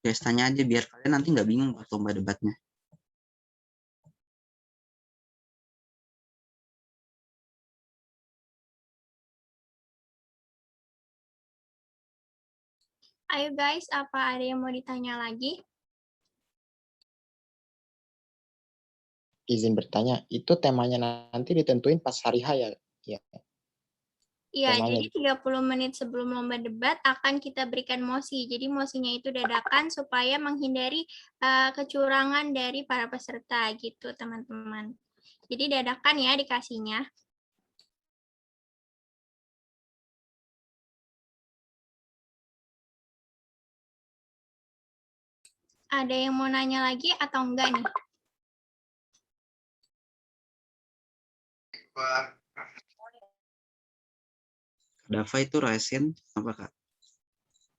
Guys, tanya aja biar kalian nanti nggak bingung pas lomba debatnya. Ayo guys, apa ada yang mau ditanya lagi? Izin bertanya, itu temanya nanti ditentuin pas hari H ya? Ya. Iya, Temanya jadi 30 menit sebelum lomba debat akan kita berikan mosi. Jadi mosinya itu dadakan supaya menghindari kecurangan dari para peserta gitu, teman-teman. Jadi dadakan ya dikasihnya. Ada yang mau nanya lagi atau enggak nih? Dava itu Raisen apa Kak?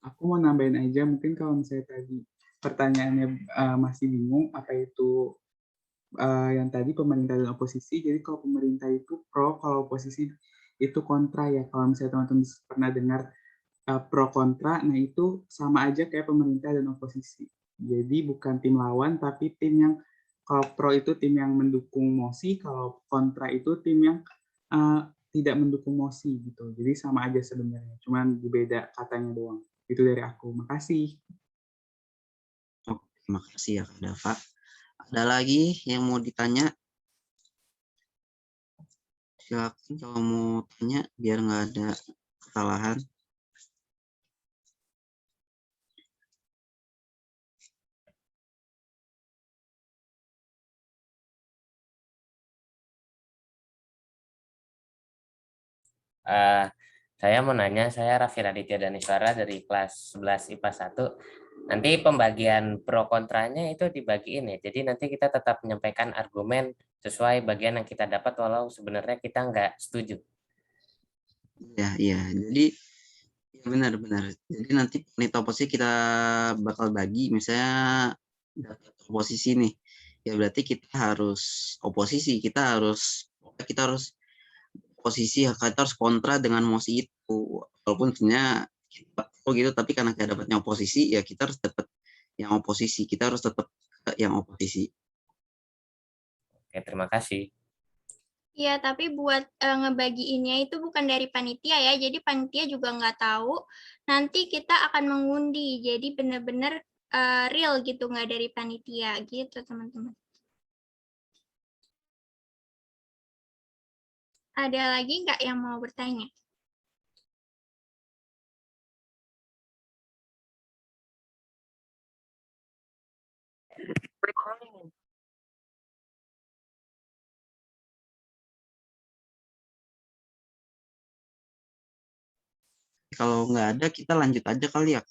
Aku mau nambahin aja, mungkin kalau misalnya tadi pertanyaannya masih bingung apa itu yang tadi pemerintah dan oposisi. Jadi kalau pemerintah itu pro, kalau oposisi itu kontra ya. Kalau misalnya teman-teman pernah dengar pro kontra, nah itu sama aja kayak pemerintah dan oposisi. Jadi bukan tim lawan, tapi tim yang kalau pro itu tim yang mendukung mosi, kalau kontra itu tim yang tidak mendukung mosi gitu. Jadi sama aja sebenarnya, cuman beda katanya doang. Itu dari aku. Makasih. Oke, makasih ya Kak Dava. Ada lagi yang mau ditanya? Silakan kalau mau tanya biar nggak ada kesalahan. Saya mau nanya, saya Raffi Raditya Daniswara dari kelas 11 IPA 1. Nanti pembagian pro kontranya itu dibagiin ya. Jadi nanti kita tetap menyampaikan argumen sesuai bagian yang kita dapat walau sebenarnya kita nggak setuju. Iya. Jadi ya benar-benar. Jadi nanti panitia oposisi kita bakal bagi misalnya data oposisi nih. Ya berarti kita harus oposisi, kita harus posisi kita harus kontra dengan mosi itu. Walaupun sebenarnya gitu, tapi karena kita dapatnya oposisi ya kita harus dapat yang oposisi. Kita harus tetap yang oposisi. Oke, terima kasih. Iya, tapi buat ngebagiinnya itu bukan dari panitia ya. Jadi panitia juga nggak tahu. Nanti kita akan mengundi. Jadi benar-benar real gitu, nggak dari panitia gitu, teman-teman. Ada lagi nggak yang mau bertanya? Kalau nggak ada, kita lanjut aja kali ya.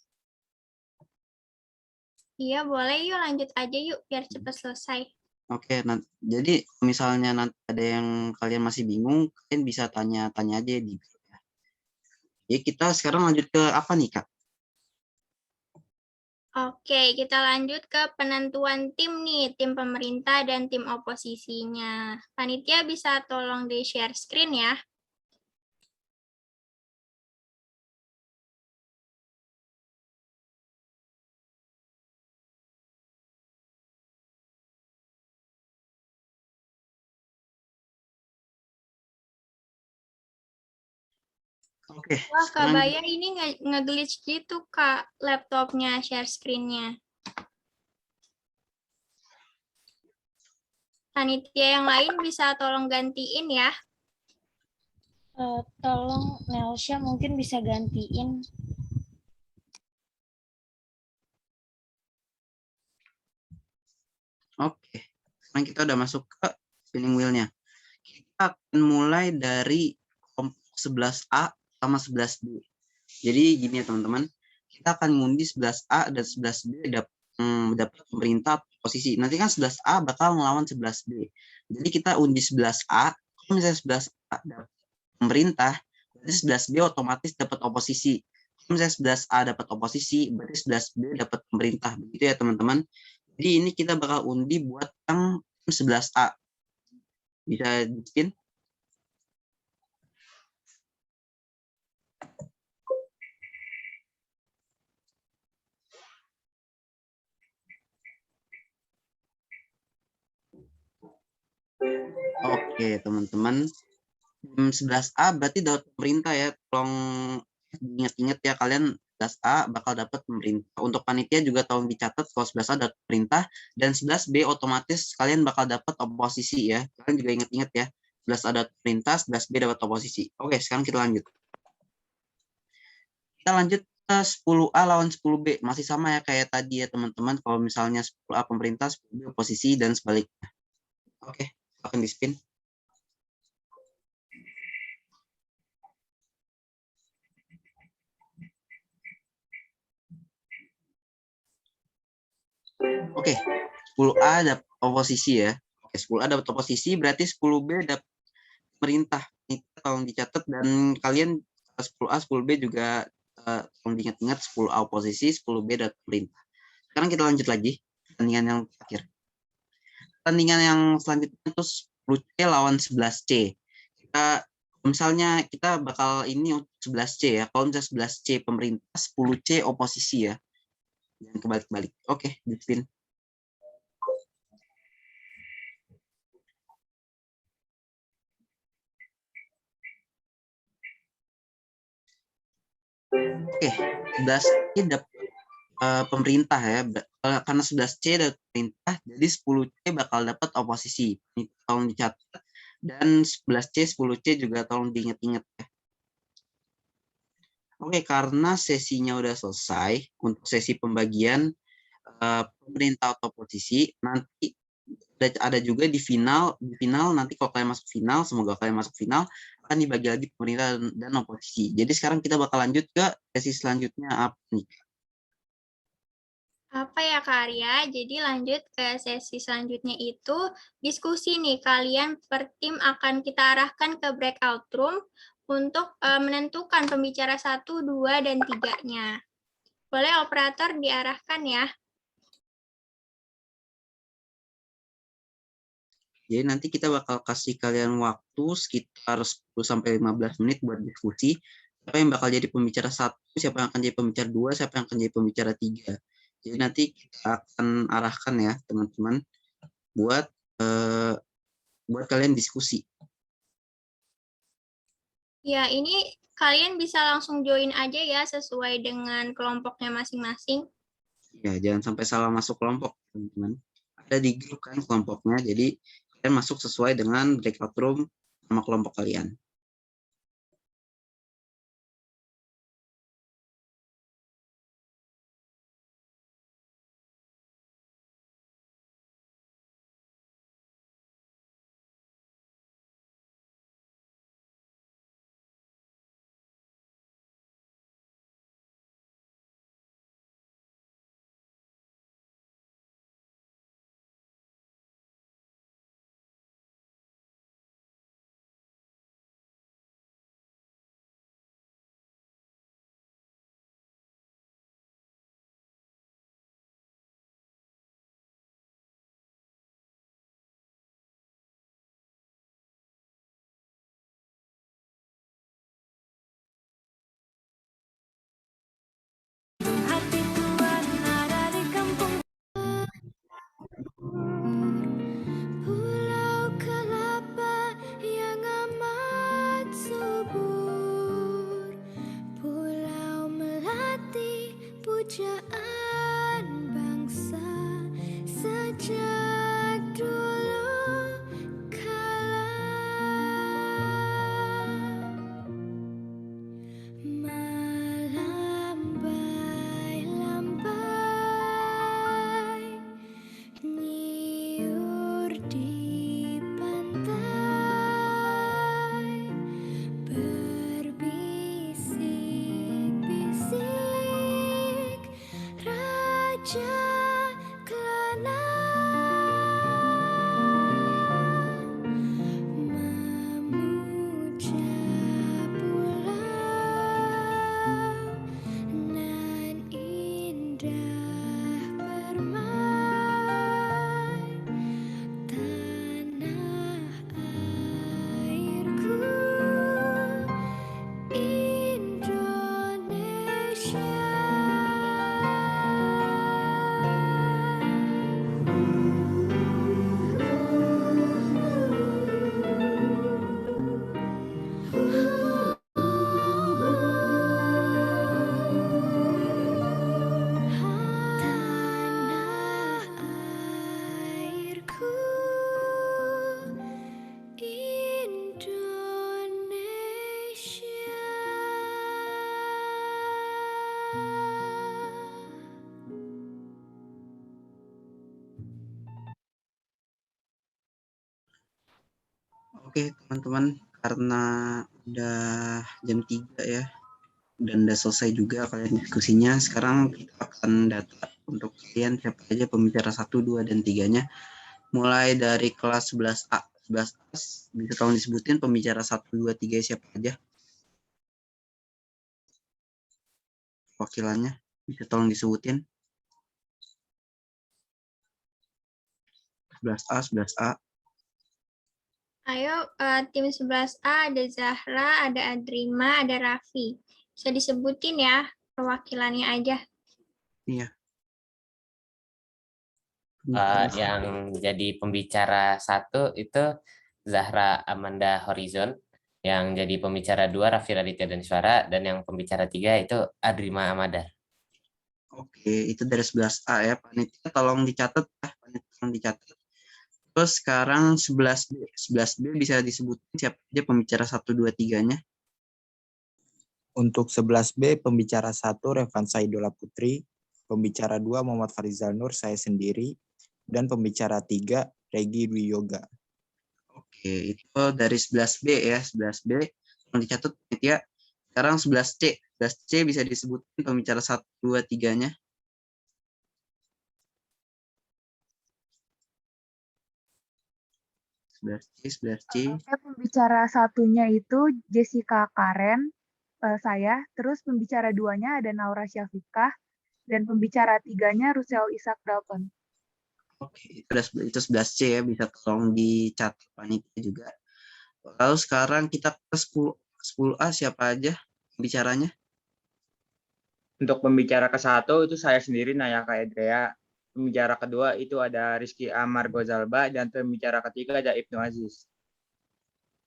Iya, boleh yuk lanjut aja yuk, biar cepat selesai. Oke, jadi misalnya nanti ada yang kalian masih bingung, kalian bisa tanya-tanya aja di grup ya. Jadi kita sekarang lanjut ke apa nih, Kak? Oke, kita lanjut ke penentuan tim nih, tim pemerintah dan tim oposisinya. Panitia bisa tolong di-share screen ya. Oke, Wah, Kak sekarang Baya ini nge-glitch gitu, Kak, laptopnya, share screen-nya. Panitia yang lain bisa tolong gantiin ya. Tolong Nelsha mungkin bisa gantiin. oke. Sekarang kita udah masuk ke spinning wheel-nya. Kita akan mulai dari kelompok 11A sama 11B. Jadi gini ya teman-teman, kita akan ngundi 11A dan 11B dapat pemerintah posisi. Nanti kan 11A bakal melawan 11B. Jadi kita undi 11A, kalau misalnya 11A dapat pemerintah, berarti 11B otomatis dapat oposisi. Kalau misalnya 11A dapat oposisi, berarti 11B dapat pemerintah. Begitu ya teman-teman. Jadi ini kita bakal undi buat yang 11A. Bisa di-spin? Oke, teman-teman. 11A berarti dapat pemerintah ya. Tolong ingat-ingat ya kalian 11A bakal dapat pemerintah. Untuk panitia juga tolong dicatat kalau 11A dapat pemerintah dan 11B otomatis kalian bakal dapat oposisi ya. Kalian juga ingat-ingat ya. 11A dapat pemerintah, 11B dapat oposisi. Oke, sekarang kita lanjut. Kita lanjut ke 10A lawan 10B. Masih sama ya kayak tadi ya teman-teman. Kalau misalnya 10A pemerintah, 10B oposisi dan sebaliknya. Oke, akan di-spin. Oke, 10A dapat oposisi ya. Oke, 10A dapat oposisi berarti 10B dapat pemerintah. Ini tolong dicatat dan kalian 10A, 10B juga tolong diingat-ingat 10A oposisi, 10B dapat pemerintah. Sekarang kita lanjut lagi pertandingan yang terakhir. Pertandingan yang selanjutnya itu 10C lawan 11C. Misalnya kita bakal ini untuk 11C ya. Kalau misalnya 11C pemerintah, 10C oposisi ya. Jangan kebalik-balik. Oke, di-spin. Oke, 11C dapat pemerintah ya. Karena 11C dapat pemerintah, jadi 10C bakal dapat oposisi. Ini tolong dicatat. Dan 11C, 10C juga tolong diingat-ingat ya. Oke, karena sesinya udah selesai untuk sesi pembagian pemerintah atau oposisi, nanti ada juga di final nanti kalau kalian masuk final, semoga kalian masuk final, akan dibagi lagi pemerintah dan oposisi. Jadi sekarang kita bakal lanjut ke sesi selanjutnya apa nih? Apa ya Kak Arya? Jadi lanjut ke sesi selanjutnya itu diskusi nih. Kalian per tim akan kita arahkan ke breakout room untuk menentukan pembicara 1, 2, dan 3-nya. Boleh operator diarahkan ya. Jadi nanti kita bakal kasih kalian waktu sekitar 10-15 menit buat diskusi. Siapa yang bakal jadi pembicara 1, siapa yang akan jadi pembicara 2, siapa yang akan jadi pembicara 3. Jadi nanti kita akan arahkan ya teman-teman buat kalian diskusi. Ya, ini kalian bisa langsung join aja ya sesuai dengan kelompoknya masing-masing. Ya, jangan sampai salah masuk kelompok, teman-teman. Ada di grup kan kelompoknya, jadi kalian masuk sesuai dengan breakout room sama kelompok kalian. Oke, teman-teman, karena udah jam 3 ya, dan udah selesai juga kalian diskusinya, sekarang kita akan data untuk kalian siapa aja pembicara 1, 2, dan 3-nya. Mulai dari kelas 11A. 11A bisa tolong disebutin pembicara 1, 2, 3 siapa aja? Wakilannya bisa tolong disebutin. 11A, 11A. Ayo, tim 11A ada Zahra, ada Adrima, ada Raffi. Bisa disebutin ya perwakilannya aja. Iya. Yang jadi pembicara 1 itu Zahra Amanda Horizon, yang jadi pembicara 2 Raffi Raditya Daniswara, dan yang pembicara 3 itu Adrima Amadar. Oke, itu dari 11A ya, panitia tolong dicatat ya, panitia tolong dicatat. Terus sekarang 11B. 11B bisa disebutin siapa aja pembicara 1, 2, 3-nya? Untuk 11B, pembicara 1 Revansa Idola Putri, pembicara 2 Muhammad Farizal Nur, saya sendiri, dan pembicara 3 Regi Dwi Yoga. Oke, itu dari 11B ya, 11B. Tolong dicatat ya. Sekarang 11C. 11C bisa disebutin pembicara 1, 2, 3-nya. Pembicara satunya itu Jessica Karen, saya. Terus pembicara 2-nya ada Naura Syafiqah, dan pembicara 3-nya Rusel Ishak Dalton. Oke, itu 11C ya, bisa tolong dicatat panitia juga. Lalu sekarang kita ke 10A siapa aja pembicaranya? Untuk pembicara ke-1 itu saya sendiri, Nayaka Edrea. Pembicara kedua itu ada Rizky Amar Gozalba, dan pembicara ketiga ada Ibnu Aziz.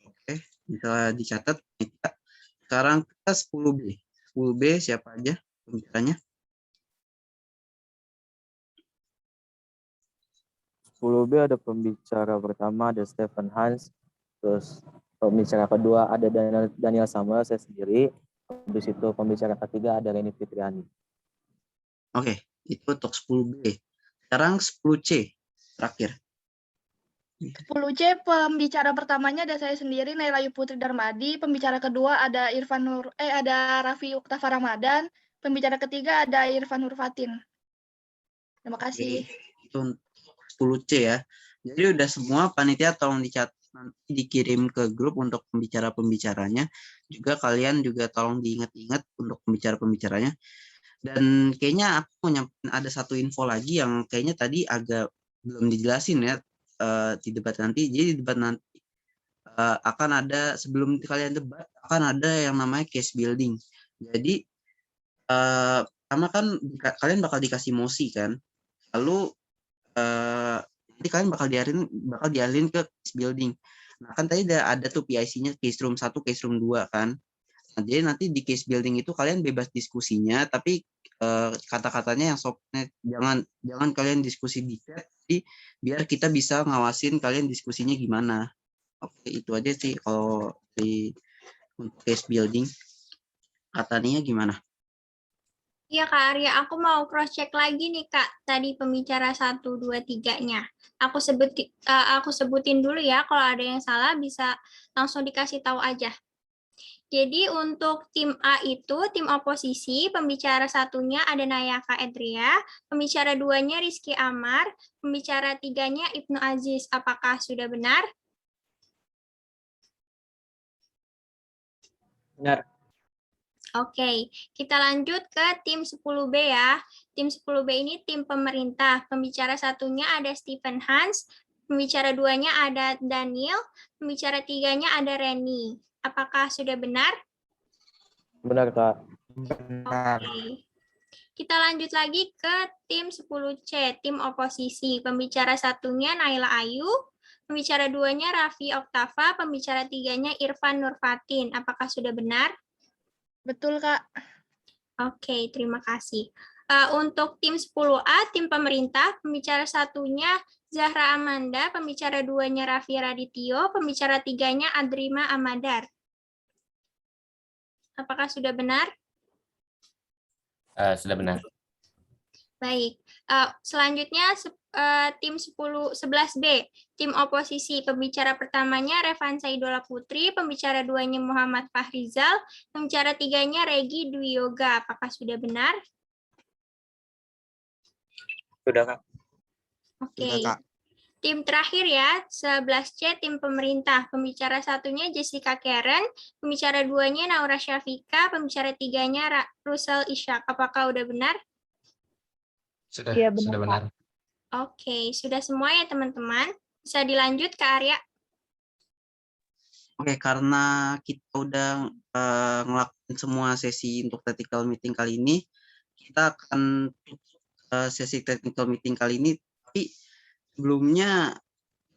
Oke, bisa dicatat. Sekarang kita 10B. 10B siapa aja pembicaranya? 10B ada pembicara pertama ada Stephen Hans, terus pembicara kedua ada Daniel Samuel, saya sendiri. Habis itu pembicara ketiga ada Reni Fitriani. Oke, itu untuk 10B. Sekarang 10C terakhir. 10C pembicara pertamanya ada saya sendiri Nailayu Putri Darmadi, pembicara kedua ada ada Raffi Uktafa Ramadan, pembicara ketiga ada Irfan Nurfatin. Terima kasih. Itu 10C ya. Jadi udah semua, panitia tolong dicatat, nanti dikirim ke grup untuk pembicara-pembicaranya. Juga kalian juga tolong diingat-ingat untuk pembicara-pembicaranya. Dan kayaknya aku punya ada satu info lagi yang kayaknya tadi agak belum dijelasin ya di debat nanti. Jadi di debat nanti akan ada, sebelum kalian debat, akan ada yang namanya case building. Jadi pertama kan kalian bakal dikasih mosi kan. Lalu nanti kalian bakal dialihin ke case building. Nah kan tadi ada tuh PIC-nya case room 1, case room 2 kan. Nah, jadi nanti di case building itu kalian bebas diskusinya, tapi kata-katanya yang softnya jangan kalian diskusi di chat, jadi biar kita bisa ngawasin kalian diskusinya gimana. Oke, itu aja sih kalau di untuk case building. Katanya gimana? Iya Kak Arya, aku mau cross check lagi nih Kak, tadi pembicara 1, 2, 3-nya. Aku sebutin dulu ya, kalau ada yang salah bisa langsung dikasih tahu aja. Jadi untuk tim A itu, tim oposisi, pembicara 1-nya ada Nayaka Edrea, pembicara 2-nya Rizky Amar, pembicara 3-nya Ibnu Aziz. Apakah sudah benar? Benar. Oke, kita lanjut ke tim 10B ya. Tim 10B ini tim pemerintah. Pembicara 1-nya ada Stephen Hans, pembicara 2-nya ada Daniel, pembicara 3-nya ada Reni. Apakah sudah benar? Benar, Kak. Benar. Oke. Kita lanjut lagi ke tim 10C, tim oposisi. Pembicara 1-nya Naila Ayu, pembicara 2-nya Raffi Oktafa, pembicara 3-nya Irfan Nurfatin. Apakah sudah benar? Betul, Kak. Oke, terima kasih. Untuk tim 10A, tim pemerintah, pembicara 1-nya Zahra Amanda, pembicara 2-nya Raffi Radityo, pembicara 3-nya Adrima Amadar. Apakah sudah benar? Sudah benar. Baik. Selanjutnya tim 11B, tim oposisi. Pembicara pertamanya Revansa Idola Putri, pembicara duanya Muhammad Fahrizal, pembicara tiganya Regi Dwi Yoga. Apakah sudah benar? Sudah, Kak. Oke. Tim terakhir ya, 11C, tim pemerintah. Pembicara satunya Jessica Karen, pembicara duanya Naura Syafika, pembicara tiganya Rusel Ishak. Apakah udah benar? Sudah, Iya, benar, sudah benar. Oke, sudah semua ya teman-teman. Bisa dilanjut ke Arya. Oke, karena kita udah ngelakuin semua sesi untuk technical meeting kali ini, kita akan sesi technical meeting kali ini, tapi sebelumnya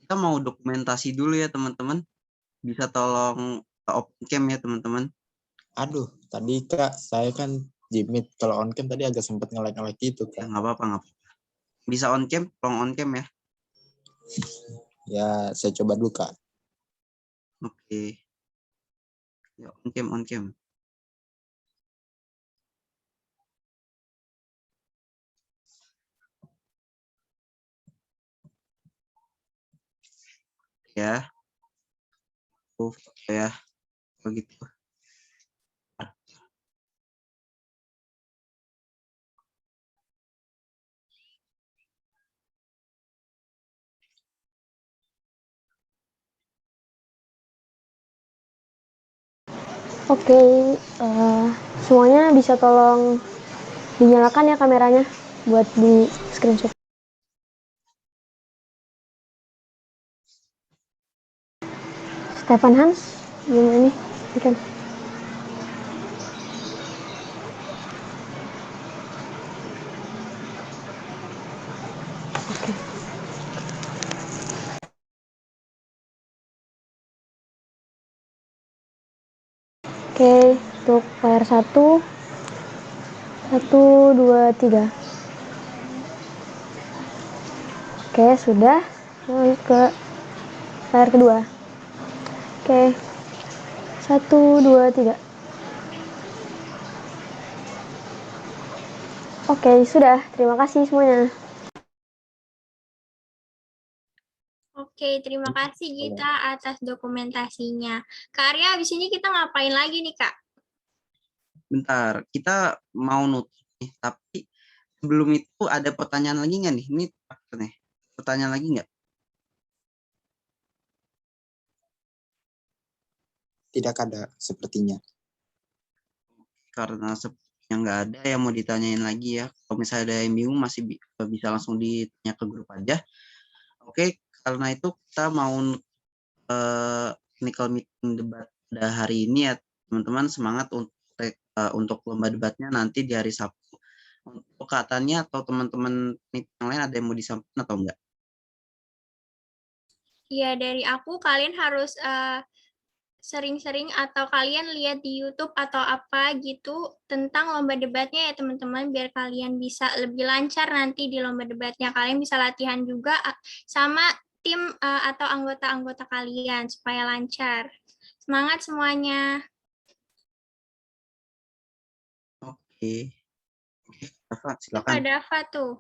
kita mau dokumentasi dulu ya teman-teman. Bisa tolong open cam ya teman-teman. Aduh, tadi Kak, saya kan Jimit, kalau on cam tadi agak sempat nge-lag gitu Kak. Ya, nggak apa-apa. Bisa on cam, tolong on cam ya. Ya, saya coba dulu Kak. Oke. Ya, on cam. Ya. Ya. Begitu. Oke, semuanya bisa tolong dinyalakan ya kameranya buat di screenshot. Stefan Hans, gimana ini? Ikan. Oke. Oke, untuk layar 1, 2, 3. Oke, sudah. Lanjut ke layar kedua. Oke, 1, 2, 3. Oke, sudah. Terima kasih semuanya. Oke, terima kasih Gita atas dokumentasinya. Kak Arya, habis ini kita ngapain lagi nih, Kak? Bentar, kita mau nutup nih, tapi sebelum itu ada pertanyaan lagi nggak nih? Ini terakhir nih. Pertanyaan lagi nggak? Tidak ada sepertinya. Karena sepertinya nggak ada yang mau ditanyain lagi ya. Kalau misalnya ada yang bingung masih bisa langsung ditanya ke grup aja. Oke, karena itu kita mau technical meeting debat pada hari ini ya teman-teman. Semangat untuk lomba debatnya nanti di hari Sabtu. Untuk katanya atau teman-teman yang lain ada yang mau disampaikan atau enggak? Ya, dari aku kalian harus sering-sering atau kalian lihat di YouTube atau apa gitu tentang lomba debatnya ya teman-teman, biar kalian bisa lebih lancar nanti di lomba debatnya. Kalian bisa latihan juga sama tim atau anggota-anggota kalian supaya lancar. Semangat semuanya. Oke. Dava, silakan. Ada Dava tuh.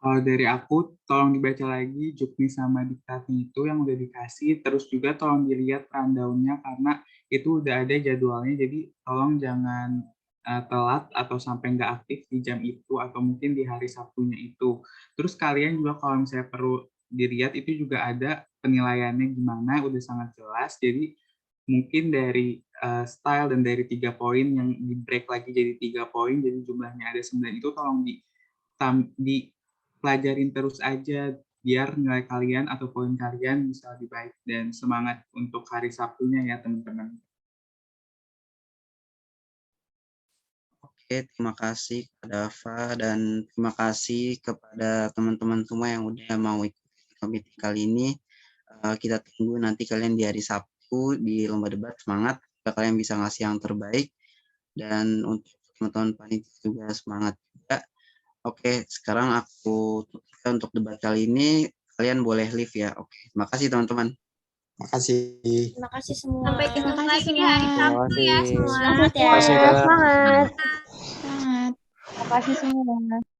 Kalau dari aku, tolong dibaca lagi jukni sama diktatnya itu yang udah dikasih, terus juga tolong dilihat rundown-nya karena itu udah ada jadwalnya, jadi tolong jangan telat atau sampai nggak aktif di jam itu atau mungkin di hari Sabtunya itu. Terus kalian juga kalau misalnya perlu dilihat itu juga ada penilaiannya gimana, udah sangat jelas, jadi mungkin dari style dan dari 3 poin yang di break lagi jadi 3 poin, jadi jumlahnya ada 9 itu tolong pelajarin terus aja biar nilai kalian atau poin kalian bisa lebih baik, dan semangat untuk hari Sabtunya ya teman-teman. Oke, terima kasih Kak Dava dan terima kasih kepada teman-teman semua yang udah mau ikut meeting kali ini. Kita tunggu nanti kalian di hari Sabtu di lomba debat. Semangat, kalian bisa ngasih yang terbaik, dan untuk teman-teman panitia juga semangat juga. Oke, sekarang aku tutup untuk debat kali ini. Kalian boleh leave ya. Oke, terima kasih teman-teman. Makasih. Terima kasih semua. Sampai ketemu lagi di hari Sabtu ya semua. Semangat ya. Semangat. Semangat. Terima kasih semua.